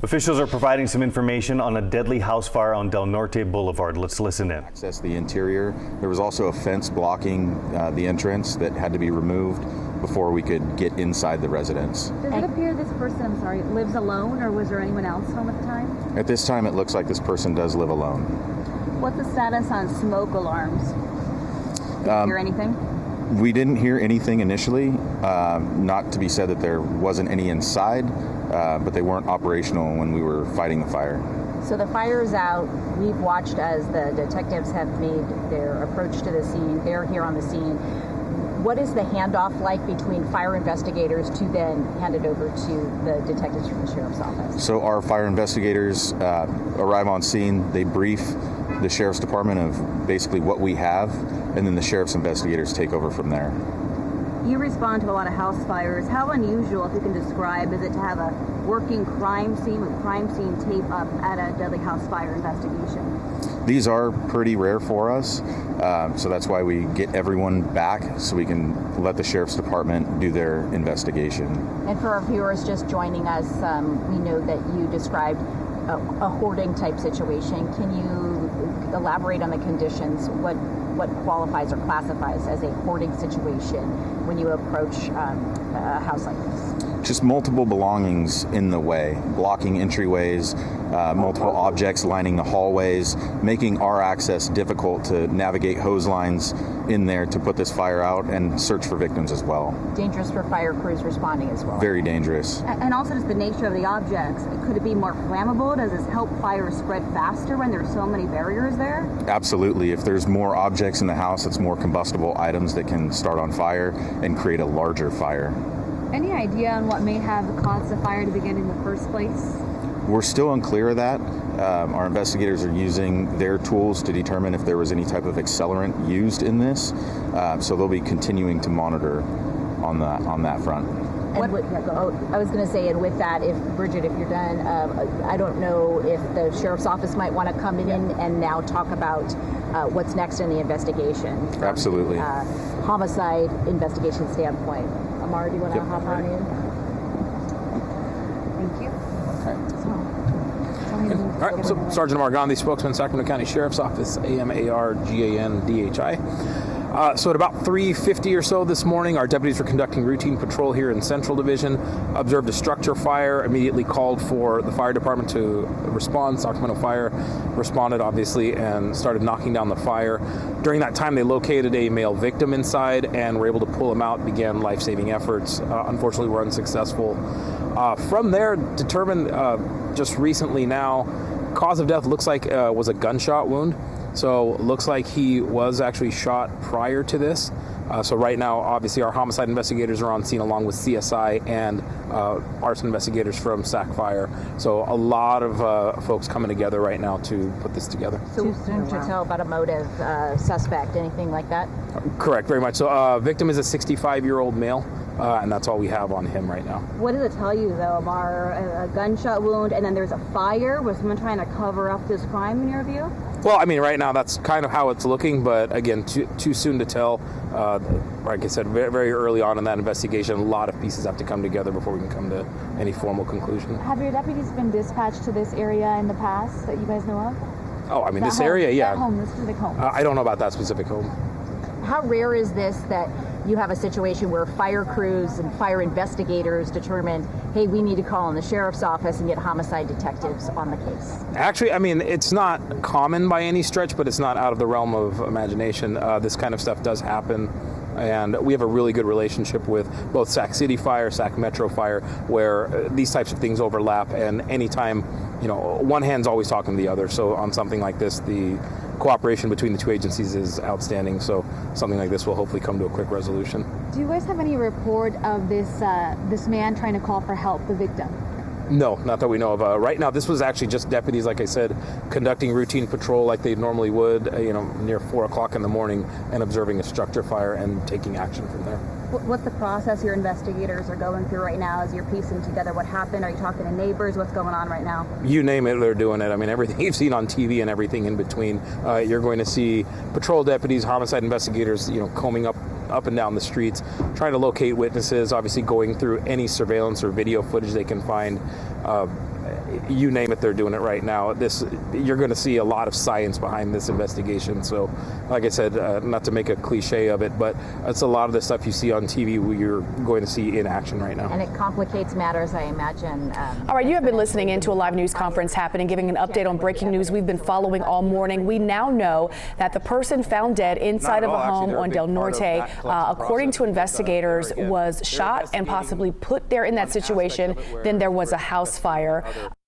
Officials are providing some information on a deadly house fire on Del Norte Boulevard. Let's listen in. Access the interior. There was also a fence blocking the entrance that had to be removed before we could get inside the residence. Does it appear this person, lives alone, or was there anyone else home at the time? At this time, it looks like this person does live alone. What's the status on smoke alarms? Did you hear anything? We didn't hear anything initially. Not to be said that there wasn't any inside, but they weren't operational when we were fighting the fire. So the fire is out. We've watched as the detectives have made their approach to the scene. They're here on the scene. What is the handoff like between fire investigators to then hand it over to the detectives from the sheriff's office? So our fire investigators arrive on scene. They brief the sheriff's department of basically what we have, and then the sheriff's investigators take over from there. You respond to a lot of house fires. How unusual, if you can describe, is it to have a working crime scene with crime scene tape up at a deadly house fire investigation? These are pretty rare for us, so that's why we get everyone back so we can let the sheriff's department do their investigation. And for our viewers just joining us, we know that you described a hoarding type situation. Can you elaborate on the conditions? What qualifies or classifies as a hoarding situation when you approach a house like this? Just multiple belongings in the way, blocking entryways, multiple objects lining the hallways, making our access difficult to navigate hose lines in there to put this fire out and search for victims as well. Dangerous for fire crews responding as well. Very dangerous. And also just the nature of the objects. Could it be more flammable? Does this help fire spread faster when there's so many barriers there? Absolutely. If there's more objects in the house, it's more combustible items that can start on fire and create a larger fire. Any idea on what may have caused the fire to begin in the first place? We're still unclear of that. Our investigators are using their tools to determine if there was any type of accelerant used in this. So they'll be continuing to monitor on that front. And I was going to say, and with that, if Bridget, if you're done, I don't know if the sheriff's office might want to come in and now talk about what's next in the investigation. From, absolutely. Homicide investigation standpoint. Amar, do you want to hop on in? Thank you. All right, so Sergeant Amar Gandhi, spokesman, Sacramento County Sheriff's Office, AMARGANDHI. So at about 3:50 or so this morning, our deputies were conducting routine patrol here in Central Division, observed a structure fire, immediately called for the fire department to respond. Sacramento Fire responded, obviously, and started knocking down the fire. During that time, they located a male victim inside and were able to pull him out, began life-saving efforts. Unfortunately, were unsuccessful. From there, determined just recently now, cause of death looks like was a gunshot wound. So looks like he was actually shot prior to this. So right now, obviously, our homicide investigators are on scene along with CSI and arson investigators from SAC Fire. So a lot of folks coming together right now to put this together. Too soon to tell about a motive, suspect, anything like that? Correct, very much. So victim is a 65-year-old male. And that's all we have on him right now. What does it tell you, though, Amar? A gunshot wound, and then there's a fire? Was someone trying to cover up this crime, in your view? Well, I mean, right now that's kind of how it's looking, but again, too soon to tell. Like I said, very, very early on in that investigation, a lot of pieces have to come together before we can come to any formal conclusion. Have your deputies been dispatched to this area in the past that you guys know of? Oh, I mean, That this home, area, yeah. That home, this specific home. I don't know about that specific home. How rare is this that you have a situation where fire crews and fire investigators determine, hey, we need to call in the sheriff's office and get homicide detectives on the case? Actually, I mean, it's not common by any stretch, but it's not out of the realm of imagination. This kind of stuff does happen. And we have a really good relationship with both Sac City Fire, Sac Metro Fire, where these types of things overlap. And anytime, one hand's always talking to the other. So on something like this, the cooperation between the two agencies is outstanding. So something like this will hopefully come to a quick resolution. Do you guys have any report of this man trying to call for help, the victim? No, not that we know of. Right now, this was actually just deputies, like I said, conducting routine patrol like they normally would, near 4 o'clock in the morning and observing a structure fire and taking action from there. What's the process your investigators are going through right now as you're piecing together what happened? Are you talking to neighbors? What's going on right now? You name it, they're doing it. I mean, everything you've seen on TV and everything in between. You're going to see patrol deputies, homicide investigators, combing up and down the streets, trying to locate witnesses, obviously going through any surveillance or video footage they can find. you name it, they're doing it right now. You're going to see a lot of science behind this investigation. So, like I said, not to make a cliche of it, but it's a lot of the stuff you see on TV you're going to see in action right now. And it complicates matters, I imagine. All right, you have been listening into a live news conference happening, giving an update on breaking news we've been following all morning. We now know that the person found dead inside of a home on Del Norte, according to investigators, was shot and possibly put there in that situation. Then there was a house fire.